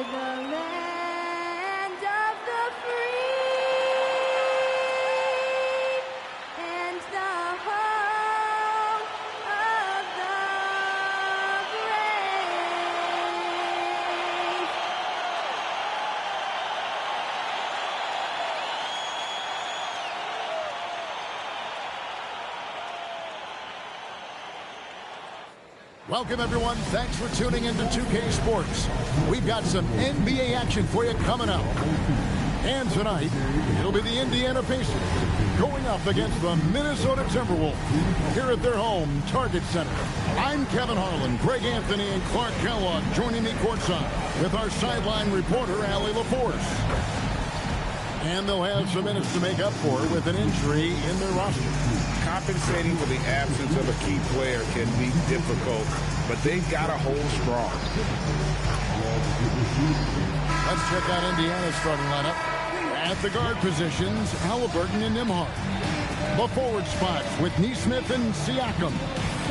the land of the free and the home of the brave. Welcome, everyone. Thanks for tuning into 2K Sports. We've got some NBA action for you coming up. And tonight, it'll be the Indiana Pacers going up against the Minnesota Timberwolves here at their home, Target Center. I'm Kevin Harlan, Greg Anthony, and Clark Kellogg joining me courtside with our sideline reporter, Allie LaForce. And they'll have some minutes to make up for with an injury in their roster. Compensating for the absence of a key player can be difficult, but they've got to hold strong. Let's check out Indiana's starting lineup. At the guard positions, Halliburton and Nembhard. The forward spots with Nesmith and Siakam.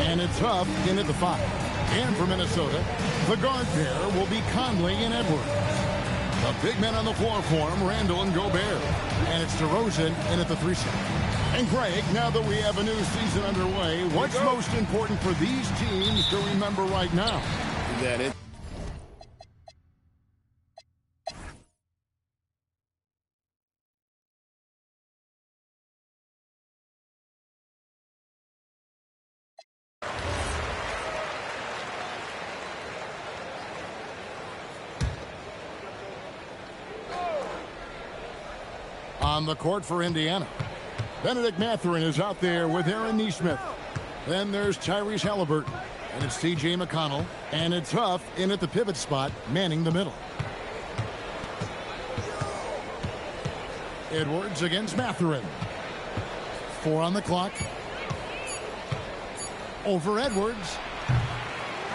And it's Huff in at the 5. And for Minnesota, the guard pair will be Conley and Edwards. The big men on the floor for him, Randall and Gobert. And it's DeRozan in at the 3 slot. And Greg, now that we have a new season underway, what's most important for these teams to remember right now? That it. On the court for Indiana, Benedict Mathurin is out there with Aaron Nesmith. Then there's Tyrese Halliburton. And it's T.J. McConnell. And it's Huff in at the pivot spot, manning the middle. Edwards against Mathurin. 4 on the clock. Over Edwards.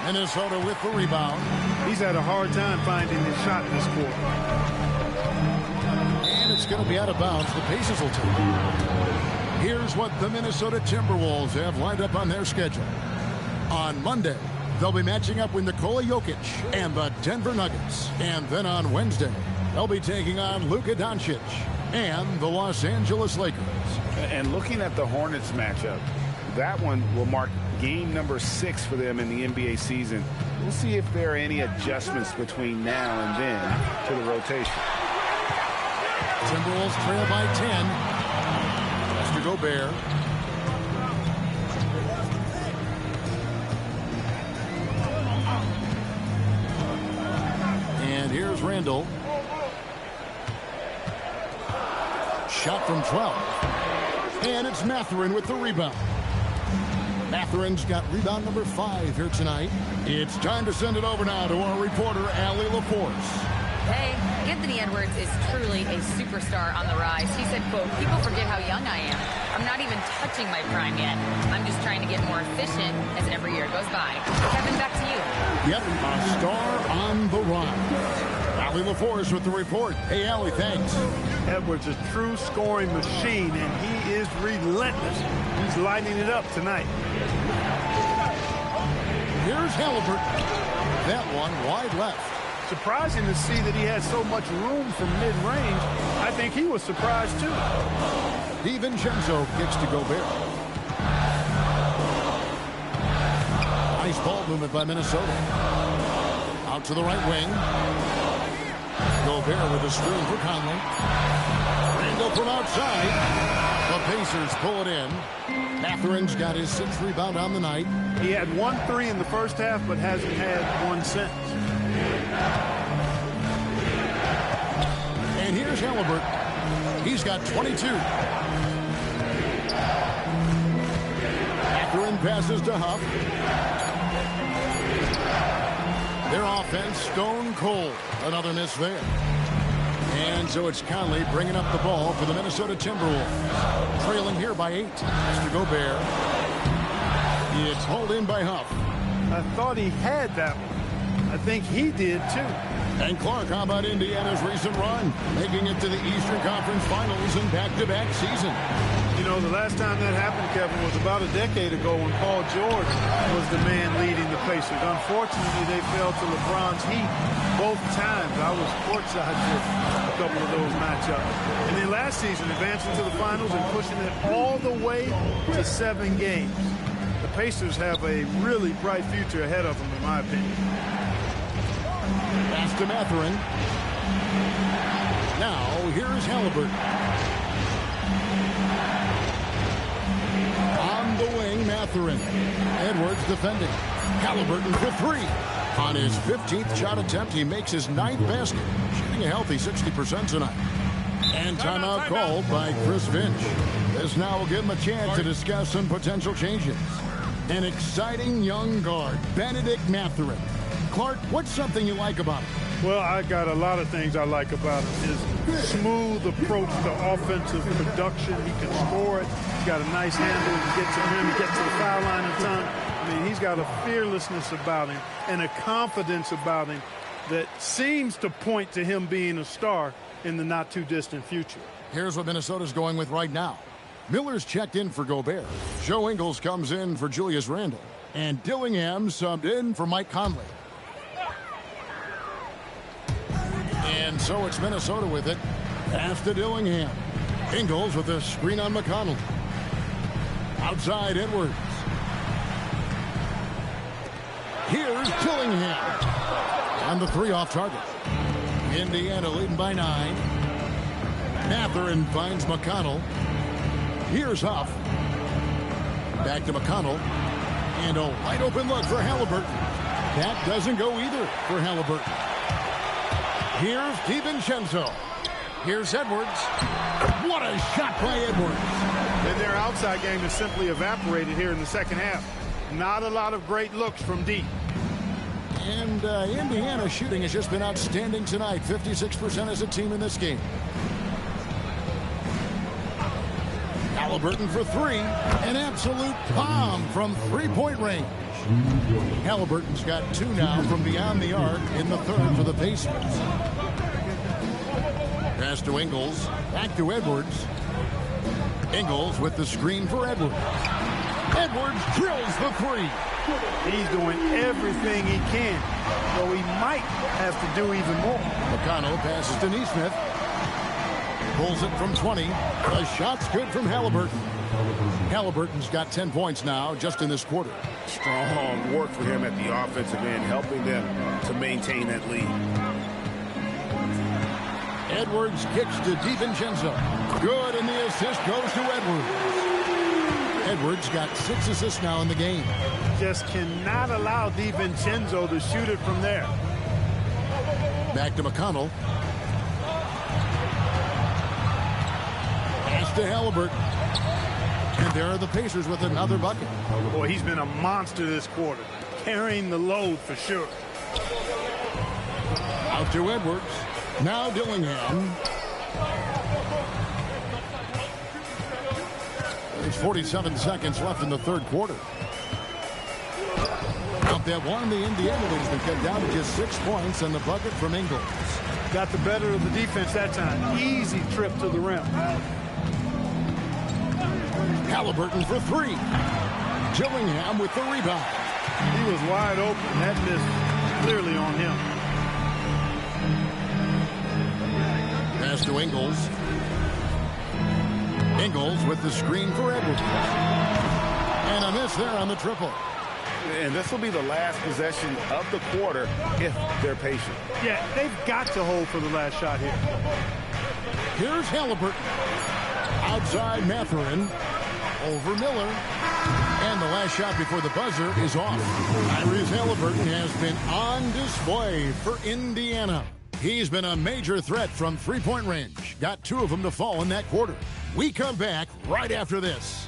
Minnesota with the rebound. He's had a hard time finding his shot in this quarter. And it's going to be out of bounds. The Pacers will take it. Here's what the Minnesota Timberwolves have lined up on their schedule. On Monday, they'll be matching up with Nikola Jokic and the Denver Nuggets. And then on Wednesday, they'll be taking on Luka Doncic and the Los Angeles Lakers. And looking at the Hornets matchup, that one will mark game number 6 for them in the NBA season. We'll see if there are any adjustments between now and then to the rotation. Timberwolves trail by 10. That's to Gobert. And here's Randall. Shot from 12. And it's Mathurin with the rebound. Mathurin's got rebound number 5 here tonight. It's time to send it over now to our reporter, Allie LaForce. Hey, Anthony Edwards is truly a superstar on the rise. He said, quote, "People forget how young I am. I'm not even touching my prime yet. I'm just trying to get more efficient as every year goes by." Kevin, back to you. Yep, a star on the rise. Allie LaForce with the report. Hey, Allie, thanks. Edwards is a true scoring machine, and he is relentless. He's lighting it up tonight. Here's Halliburton. That one wide left. Surprising to see that he had so much room from mid-range. I think he was surprised, too. DiVincenzo gets to Gobert. Nice ball movement by Minnesota. Out to the right wing. Gobert with a screen for Conley. Randall from outside. The Pacers pull it in. Mathurin's got his 6th rebound on the night. He had 1 3 in the first half, but hasn't had one since. And here's Halliburton. He's got 22. Mathurin passes to Huff. Their offense stone cold. Another miss there. And so it's Conley bringing up the ball for the Minnesota Timberwolves. Trailing here by 8. That's to Gobert. It's hauled in by Huff. I thought he had that one. I think he did, too. And Clark, how about Indiana's recent run? Making it to the Eastern Conference Finals in back-to-back season. You know, the last time that happened, Kevin, was about a decade ago when Paul George was the man leading the Pacers. Unfortunately, they fell to LeBron's heat both times. I was courtside for a couple of those matchups. And then last season, advancing to the finals and pushing it all the way to 7 games. The Pacers have a really bright future ahead of them, in my opinion. Pass to Mathurin. Now, here's Halliburton. On the wing, Mathurin. Edwards defending. Halliburton for 3. On his 15th shot attempt, he makes his 9th basket, shooting a healthy 60% tonight. And timeout called by Chris Finch. This now will give him a chance to discuss some potential changes. An exciting young guard, Benedict Mathurin. Clark, what's something you like about him? Well, I got a lot of things I like about him. His smooth approach to offensive production. He can score it. He's got a nice handle. He gets to the rim. He gets to the foul line in time. I mean, he's got a fearlessness about him and a confidence about him that seems to point to him being a star in the not-too-distant future. Here's what Minnesota's going with right now. Miller's checked in for Gobert. Joe Ingles comes in for Julius Randle. And Dillingham subbed in for Mike Conley. And so it's Minnesota with it. Pass to Dillingham. Ingles with a screen on McConnell. Outside Edwards. Here's Dillingham. And the 3 off target. Indiana leading by 9. Mathurin finds McConnell. Here's Huff. Back to McConnell. And a wide open look for Halliburton. That doesn't go either for Halliburton. Here's DiVincenzo. Here's Edwards. What a shot by Edwards. And their outside game has simply evaporated here in the second half. Not a lot of great looks from deep. And Indiana shooting has just been outstanding tonight. 56% as a team in this game. Halliburton for 3. An absolute bomb from 3-point range. Halliburton's got 2 now from beyond the arc in the 3rd for the Pacers. Pass to Ingles. Back to Edwards. Ingles with the screen for Edwards. Edwards drills the 3. He's doing everything he can, though he might have to do even more. McConnell passes to Nesmith. Pulls it from 20. The shot's good from Halliburton. Halliburton's got 10 points now just in this quarter. Strong work for him at the offensive end, helping them to maintain that lead. Edwards kicks to DiVincenzo. Good, and the assist goes to Edwards. Edwards got 6 assists now in the game. Just cannot allow DiVincenzo to shoot it from there. Back to McConnell. Pass to Halliburton. And there are the Pacers with another bucket. Boy, he's been a monster this quarter, carrying the load for sure. Out to Edwards. Now Dillingham. There's 47 seconds left in the 3rd quarter. Out that one, the Indiana lead has been cut down to just 6 points, and the bucket from Ingles. Got the better of the defense that time. Easy trip to the rim. Halliburton for 3. Dillingham with the rebound. He was wide open. That missed clearly on him. Pass to Ingles. Ingles with the screen for Edwards. And a miss there on the triple. And this will be the last possession of the quarter if they're patient. Yeah, they've got to hold for the last shot here. Here's Halliburton. Outside Mathurin. Over Miller. And the last shot before the buzzer is off. Tyrese Halliburton has been on display for Indiana. He's been a major threat from 3-point range. Got 2 of them to fall in that quarter. We come back right after this.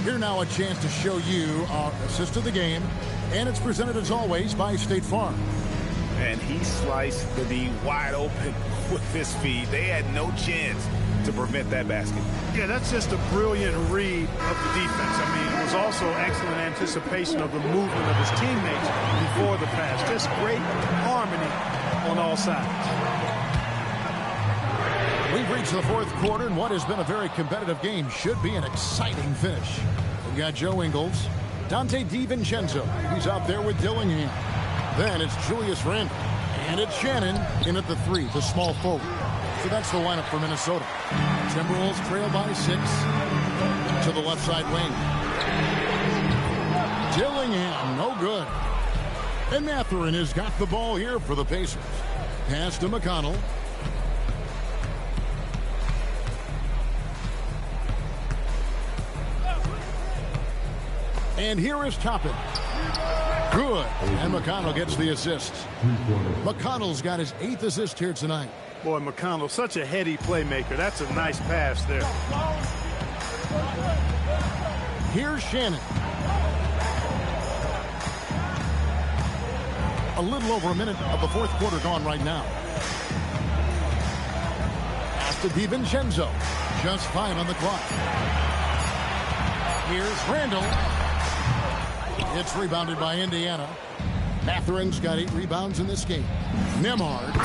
Here now a chance to show you our assist of the game, and it's presented as always by State Farm. And he sliced the D wide open with his feet. They had no chance to prevent that basket. Yeah, that's just a brilliant read of the defense. I mean, it was also excellent anticipation of the movement of his teammates before the pass. Just great harmony on all sides. We've reached the fourth quarter, and what has been a very competitive game should be an exciting finish. We've got Joe Ingles, Dante DiVincenzo. He's out there with Dillingham. Then it's Julius Randle. And it's Shannon in at the 3, the small forward. So that's the lineup for Minnesota. Timberwolves trail by 6 to the left side wing. Dillingham, no good. And Mathurin has got the ball here for the Pacers. Pass to McConnell. And here is Toppin. Good. And McConnell gets the assist. McConnell's got his 8th assist here tonight. Boy, McConnell, such a heady playmaker. That's a nice pass there. Here's Shannon. A little over a minute of the fourth quarter gone right now. Pass to DiVincenzo. Just 5 on the clock. Here's Randle. It's rebounded by Indiana. Mathurin's got 8 rebounds in this game. Nembhard,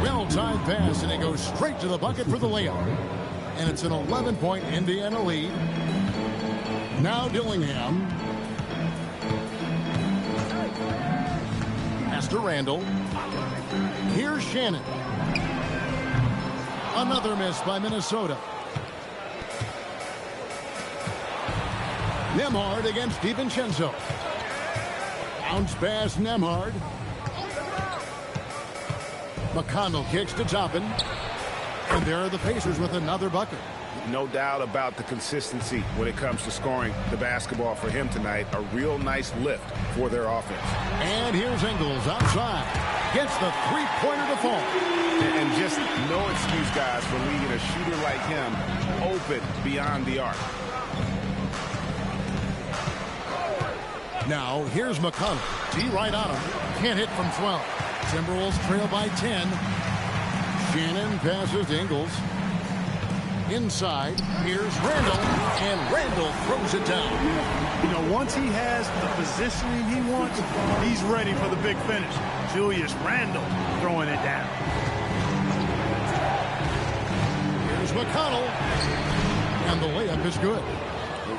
well-timed pass, and it goes straight to the bucket for the layup. And it's an 11-point Indiana lead. Now Dillingham. Pass to Randle. Here's Shannon. Another miss by Minnesota. Nembhard against DiVincenzo. Bounce pass, Nembhard. McConnell kicks to Toppin. And there are the Pacers with another bucket. No doubt about the consistency when it comes to scoring the basketball for him tonight. A real nice lift for their offense. And here's Ingles outside. Gets the three-pointer to fall. And just no excuse, guys, for leaving a shooter like him open beyond the arc. Now, here's McConnell. D right on him. Can't hit from 12. Timberwolves trail by 10. Shannon passes to Ingles. Inside, here's Randle. And Randle throws it down. You know, once he has the positioning he wants, he's ready for the big finish. Julius Randle throwing it down. Here's McConnell. And the layup is good.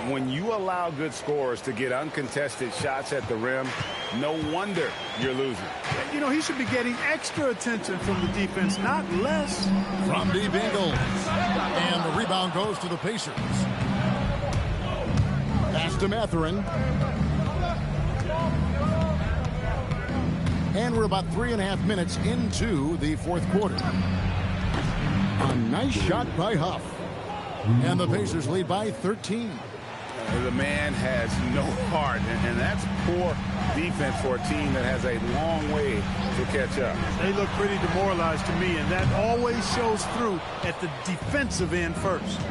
When you allow good scorers to get uncontested shots at the rim, no wonder you're losing. You know, he should be getting extra attention from the defense, not less. From deep Ingles. And the rebound goes to the Pacers. Pass to Mathurin. And we're about 3.5 minutes into the fourth quarter. A nice shot by Huff. And the Pacers lead by 13. The man has no heart, and that's poor defense for a team that has a long way to catch up. They look pretty demoralized to me, and that always shows through at the defensive end first.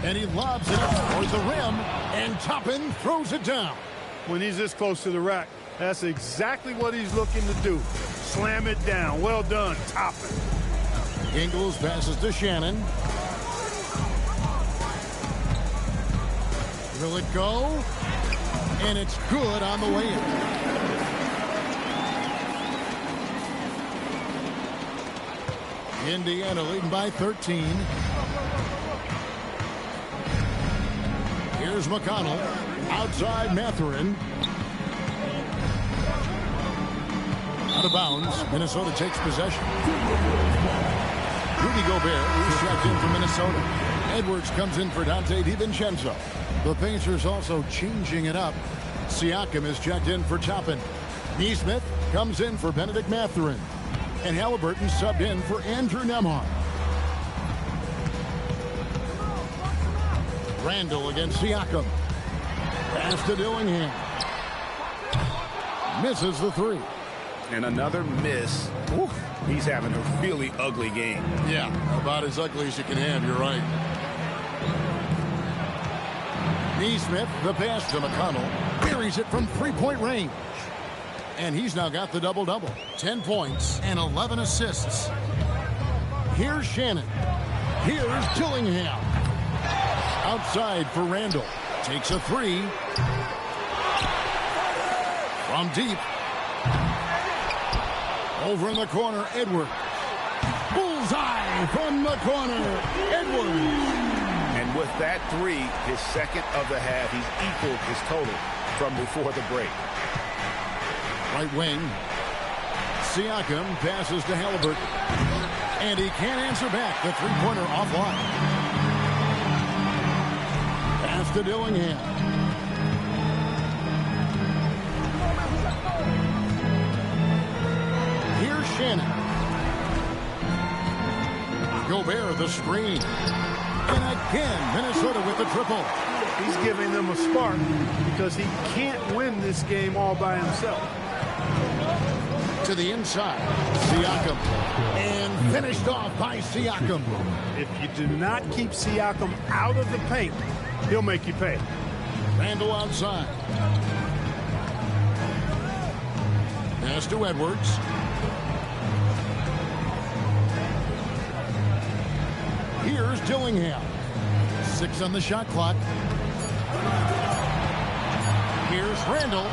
And he lobs it up towards the rim, and Toppin throws it down. When he's this close to the rack, that's exactly what he's looking to do. Slam it down. Well done, Toppin. Ingles passes to Shannon. Will it go? And it's good on the way in. Indiana leading by 13. Here's McConnell. Outside Mathurin. Out of bounds. Minnesota takes possession. Rudy Gobert is checked in for Minnesota. Edwards comes in for Dante DiVincenzo. The Pacers also changing it up. Siakam is checked in for Toppin. Nesmith comes in for Benedict Mathurin. And Halliburton subbed in for Andrew Nembhard. Randle against Siakam. Pass to Dillingham. Misses the 3. And another miss. Ooh, he's having a really ugly game. Yeah, about as ugly as you can have, you're right. Nesmith, the pass to McConnell, buries it from three-point range. And he's now got the double-double. 10 points and 11 assists. Here's Shannon. Here's Dillingham. Outside for Randall. Takes a three. From deep. Over in the corner, Edwards. Bullseye from the corner, Edwards. And with that three, his second of the half, he's equaled his total from before the break. Right wing. Siakam passes to Halliburton. And he can't answer back. The three-pointer offline. Pass to Dillingham. Here's Shannon. Gobert the screen. And again, Minnesota with the triple. He's giving them a spark because he can't win this game all by himself. To the inside, Siakam. And finished off by Siakam. If you do not keep Siakam out of the paint, he'll make you pay. Randall outside. Pass to Edwards. Here's Dillingham. 6 on the shot clock. Here's Randall.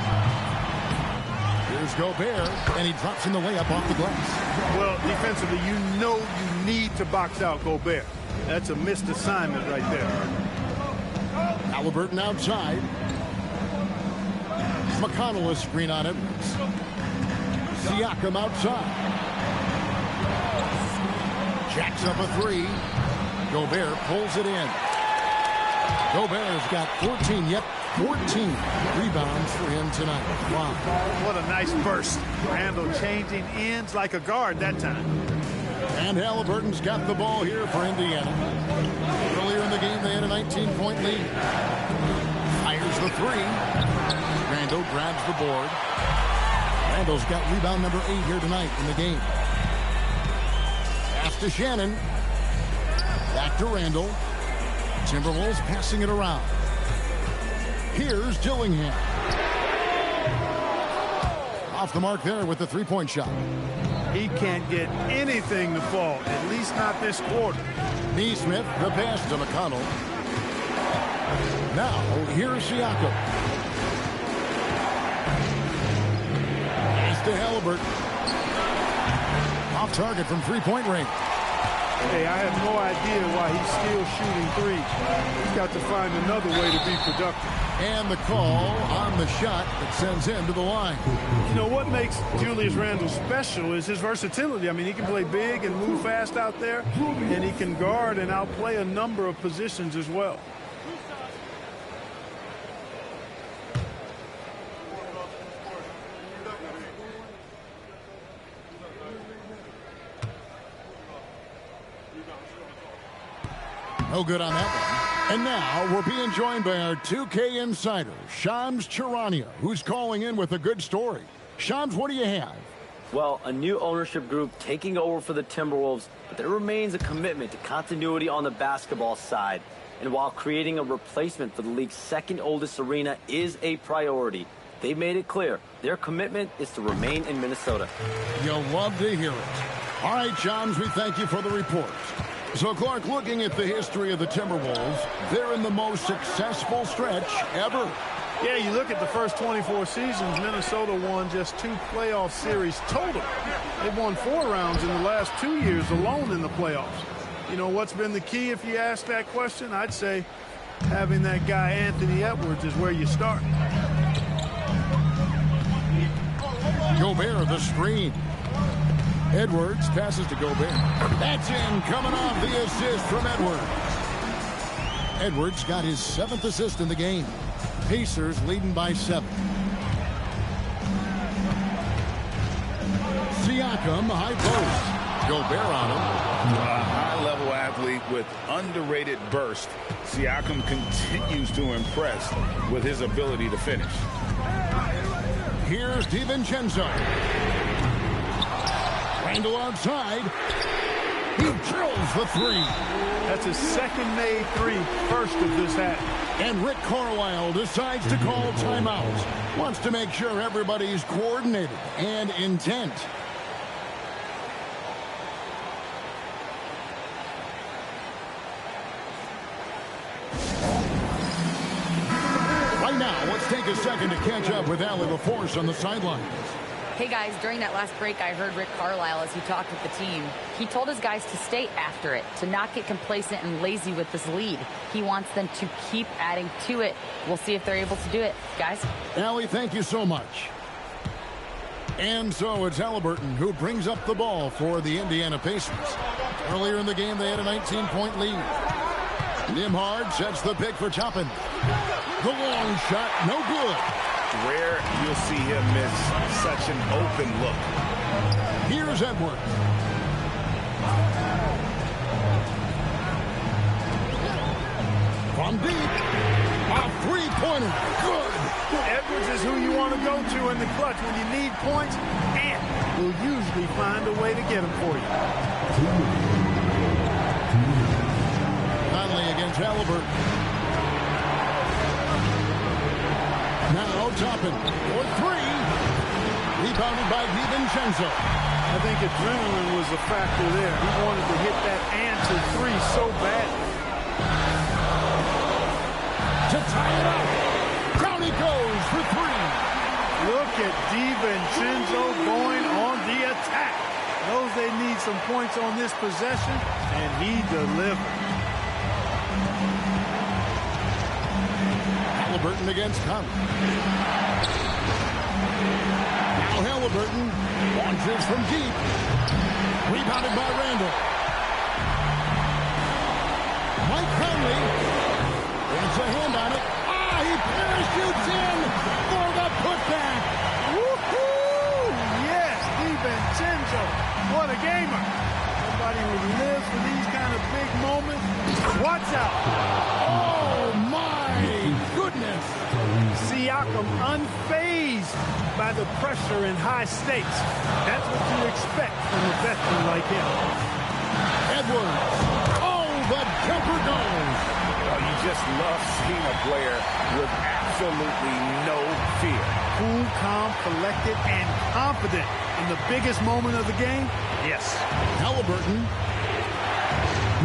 Here's Gobert, and he drops in the layup off the glass. Well, defensively, you know you need to box out Gobert. That's a missed assignment right there. Halliburton outside. McConnell is screen on Edwards. Siakam outside. Jacks up a three. Gobert pulls it in. Gobert's got 14, yep, 14 rebounds for him tonight. Wow. What a nice burst. Randall changing ends like a guard that time. And Halliburton's got the ball here for Indiana. Earlier in the game, they had a 19-point lead. Fires the three. Randall grabs the board. Randall's got rebound number 8 here tonight in the game. Pass to Shannon. Back to Randall. Timberwolves passing it around. Here's Dillingham. Off the mark there with the three-point shot. He can't get anything to fall, at least not this quarter. Neesmith, the pass to McConnell. Now, here's Siakam. Pass to Halliburton. Off target from three-point range. Hey, I have no idea why he's still shooting threes. He's got to find another way to be productive. And the call on the shot that sends him to the line. You know, what makes Julius Randle special is his versatility. I mean, he can play big and move fast out there, and he can guard and outplay a number of positions as well. No good on that one. And now we're being joined by our 2K insider, Shams Charania, who's calling in with a good story. Shams, what do you have? Well, a new ownership group taking over for the Timberwolves, but there remains a commitment to continuity on the basketball side. And while creating a replacement for the league's second oldest arena is a priority, they've made it clear their commitment is to remain in Minnesota. You'll love to hear it. All right, Shams, we thank you for the report. So, Clark, looking at the history of the Timberwolves, they're in the most successful stretch ever. Yeah, you look at the first 24 seasons, Minnesota won just 2 playoff series total. They've won 4 rounds in the last 2 years alone in the playoffs. You know, what's been the key if you ask that question? I'd say having that guy Anthony Edwards is where you start. Gobert, the screen. Edwards passes to Gobert. That's in, coming off the assist from Edwards. Edwards got his 7th assist in the game. Pacers leading by 7. Siakam, high post. Gobert on him. A high-level athlete with underrated burst. Siakam continues to impress with his ability to finish. Here's DiVincenzo. Randall outside. He drills the three. That's his second made three, first of this half. And Rick Carlisle decides to call timeout. Wants to make sure everybody's coordinated and intent. Right now, let's take a second to catch up with Allie LaForce on the sidelines. Hey guys, during that last break, I heard Rick Carlisle as he talked with the team. He told his guys to stay after it, to not get complacent and lazy with this lead. He wants them to keep adding to it. We'll see if they're able to do it. Guys? Allie, thank you so much. And so it's Halliburton who brings up the ball for the Indiana Pacers. Earlier in the game, they had a 19-point lead. Nembhard sets the pick for Toppin. The long shot, no good. Rare you'll see him miss such an open look. Here's Edwards. From deep, a three-pointer, good. Edwards is who you want to go to in the clutch when you need points, and will usually find a way to get them for you. Conley against Halliburton. Now Toppin for three. Rebounded by DiVincenzo. I think adrenaline was a factor there. He wanted to hit that answer three so bad. To tie it up. Down he goes for three. Look at DiVincenzo going on the attack. Knows they need some points on this possession, and he delivered. Halliburton against Conley. Now Halliburton launches from deep. Rebounded by Randall. Mike Conley gets a hand on it. He parachutes in for the putback. Woohoo! Yes, DiVincenzo. What a gamer. Somebody who lives for these kind of big moments. Watch out. Oh, my goodness. Siakam unfazed by the pressure and high stakes. That's what you expect from a veteran like him. Edwards. Oh, the jumper goes. Oh, you just love seeing a player with absolutely no fear. Cool, calm, collected, and confident in the biggest moment of the game. Yes. Halliburton.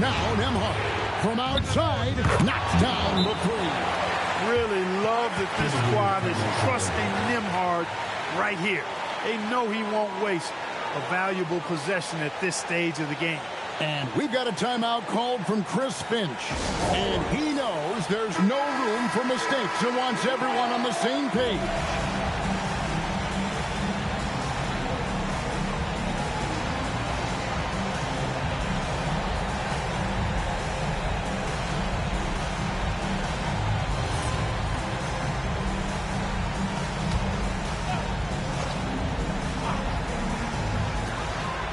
Now Nembhard. From outside, knocks down the three. Really love that this squad is trusting Nembhard right here. They know he won't waste a valuable possession at this stage of the game. And we've got a timeout called from Chris Finch. And he knows there's no room for mistakes and wants everyone on the same page.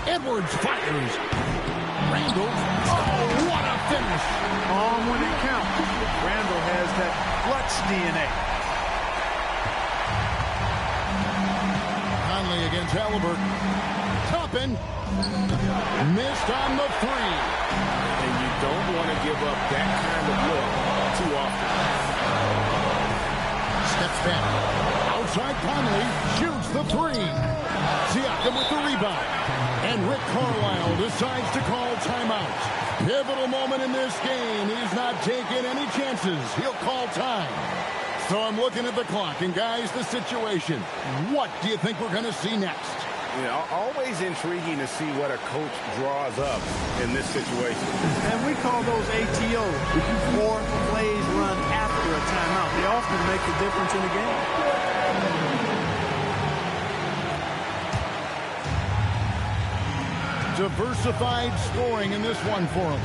Edwards fires. Randall. Oh, what a finish. On when it counts. Randall has that clutch DNA. Conley against Halliburton. Toppin. Missed on the three. And you don't want to give up that kind of look too often. Steps back. Outside Conley shoots the three. Siakam with the rebound. And Rick Carlisle decides to call timeout. Pivotal moment in this game. He's not taking any chances. He'll call time. So I'm looking at the clock. And guys, the situation. What do you think we're going to see next? You know, always intriguing to see what a coach draws up in this situation. And we call those ATOs. 4 plays run after a timeout. They often make the difference in the game. Diversified scoring in this one for him.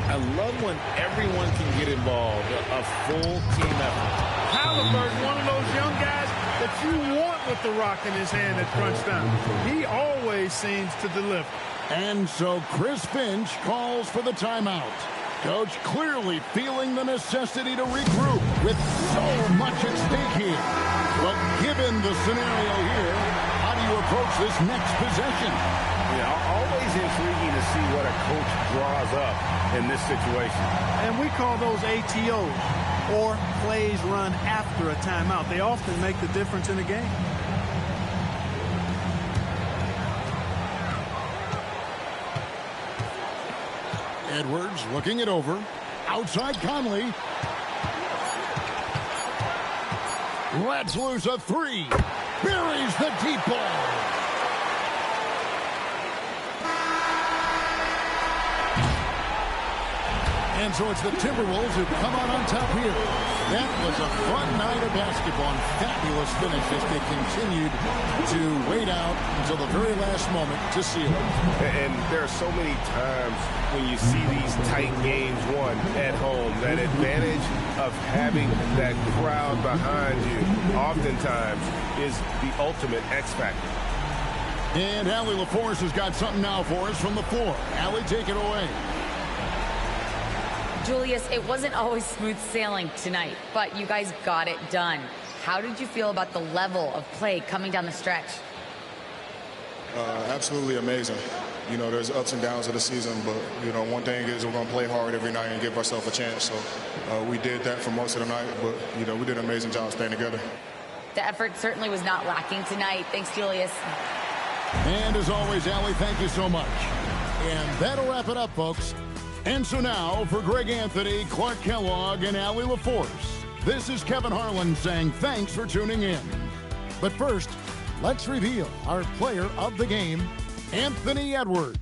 I love when everyone can get involved, a full team effort. Halliburton, one of those young guys that you want with the rock in his hand at crunch time. He always seems to deliver. And so Chris Finch calls for the timeout. Coach clearly feeling the necessity to regroup with so much at stake here. But given the scenario here, how do you approach this next possession? Yeah, always intriguing to see what a coach draws up in this situation. And we call those ATOs, or plays run after a timeout. They often make the difference in a game. Edwards looking it over. Outside Conley. Lets loose a three. Buries the deep ball. And so it's the Timberwolves who come out on top here. That was a fun night of basketball and fabulous finish as they continued to wait out until the very last moment to seal it. And there are so many times when you see these tight games won at home, that advantage of having that crowd behind you oftentimes is the ultimate X factor. And Allie LaForce has got something now for us from the floor. Allie, take it away. Julius, it wasn't always smooth sailing tonight, but you guys got it done. How did you feel about the level of play coming down the stretch? Absolutely amazing. You know, there's ups and downs of the season, but, you know, one thing is we're going to play hard every night and give ourselves a chance. So we did that for most of the night, but, you know, we did an amazing job staying together. The effort certainly was not lacking tonight. Thanks, Julius. And as always, Allie, thank you so much. And that'll wrap it up, folks. And so now, for Greg Anthony, Clark Kellogg, and Allie LaForce, this is Kevin Harlan saying thanks for tuning in. But first, let's reveal our player of the game, Anthony Edwards.